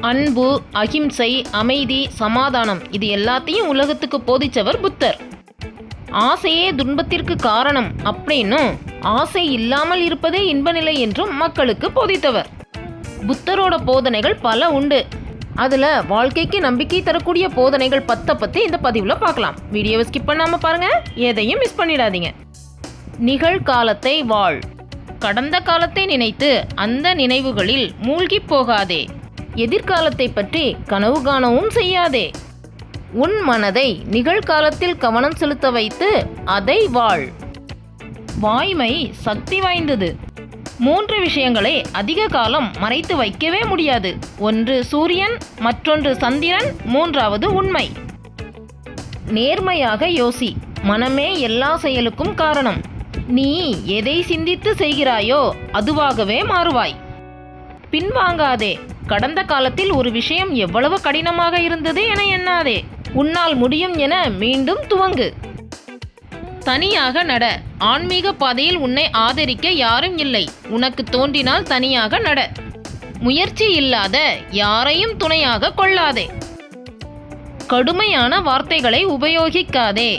அன்பு, அகிம்சை, அமைதி, சமாதானம் இது எல்லாத்தையும் உலகத்துக்கு போதிச்சவர் புத்தர். ஆசையே துன்பத்திற்கு காரணம் அப்படின்னும் ஆசை இல்லாமல் இருப்பதே இன்ப நிலை என்றும் மக்களுக்கு போதித்தவர். புத்தரோட போதனைகள் பல உண்டு. அதில் வாழ்க்கைக்கு நம்பிக்கை தரக்கூடிய போதனைகள் 10 பற்றி இந்த பதிவில் பார்க்கலாம். வீடியோவை ஸ்கிப் பண்ணாமல் பாருங்கள், எதையும் மிஸ் பண்ணிடாதீங்க. நிகழ்காலத்தை வாழ். கடந்த காலத்தை நினைத்து அந்த நினைவுகளில் மூழ்கி போகாதே. எதிர்காலத்தை பற்றி கனவு காணவும் செய்யாதே. உன் மனதை நிகழ்காலத்தில் கவனம் செலுத்த வைத்து அதை வாழ். வாய்மை சக்தி வாய்ந்தது. 3 விஷயங்களை அதிக காலம் மறைத்து வைக்கவே முடியாது. ஒன்று சூரியன், மற்றொன்று சந்திரன், மூன்றாவது உண்மை. நேர்மையாக யோசி. மனமே எல்லா செயலுக்கும் காரணம். நீ எதை சிந்தித்து செய்கிறாயோ அதுவாகவே மாறுவாய். பின்வாங்காதே. கடந்த காலத்தில் ஒரு விஷயம் எவ்வளவு கடினமாக இருந்தது என எண்ணாதே. உன்னால் முடியும் என மீண்டும் துவங்கு. தனியாக நட. ஆன்மீக பாதையில் உன்னை ஆதரிக்க யாரும் இல்லை. உனக்கு தோன்றினால் தனியாக நட. முயற்சி இல்லாத யாரையும் துணையாக கொள்ளாதே. கடுமையான வார்த்தைகளை உபயோகிக்காதே.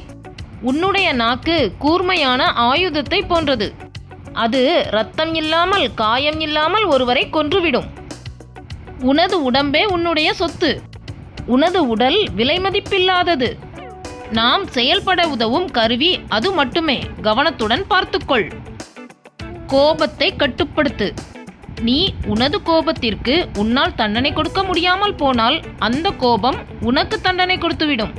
உன்னுடைய நாக்கு கூர்மையான ஆயுதத்தை போன்றது. அது இரத்தம் இல்லாமல், காயம் இல்லாமல் ஒருவரை கொன்றுவிடும். உனது உடம்பே உன்னுடைய சொத்து. உனது உடல் விலைமதிப்பில்லாதது. நாம் செயல்பட உதவும் கருவி அது மட்டுமே. கவனத்துடன் பார்த்துக்கொள். கோபத்தை கட்டுப்படுத்து. நீ உனது கோபத்திற்கு உன்னால் தண்டனை கொடுக்க முடியாமல் போனால் அந்த கோபம் உனக்கு தண்டனை கொடுத்துவிடும்.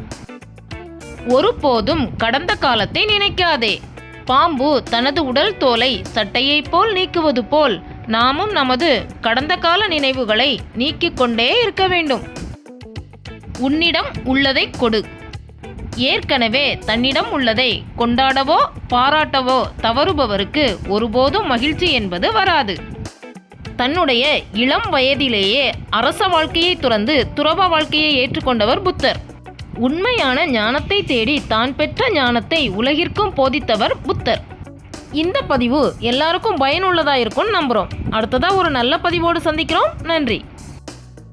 ஒருபோதும் கடந்த காலத்தை நினைக்காதே. பாம்பு தனது உடல் தோலை சட்டையைப் போல் நீக்குவது போல் நாமும் நமது கடந்த கால நினைவுகளை நீக்கிக் கொண்டே இருக்க வேண்டும். உன்னிடம் உள்ளதை கொடு. ஏற்கனவே தன்னிடம் உள்ளதை கொண்டாடவோ பாராட்டவோ தவறுபவருக்கு ஒருபோதும் மகிழ்ச்சி என்பது வராது. தன்னுடைய இளம் வயதிலேயே அரச வாழ்க்கையை துறந்து துறவ வாழ்க்கையை ஏற்றுக்கொண்டவர் புத்தர். உண்மையான ஞானத்தை தேடி தான் பெற்ற ஞானத்தை உலகிற்கும் போதித்தவர் புத்தர். இந்த பதிவு எல்லாருக்கும் பயனுள்ளதாக இருக்கும்னு நம்புகிறோம். அடுத்ததாக ஒரு நல்ல பதிவோடு சந்திக்கிறோம். நன்றி.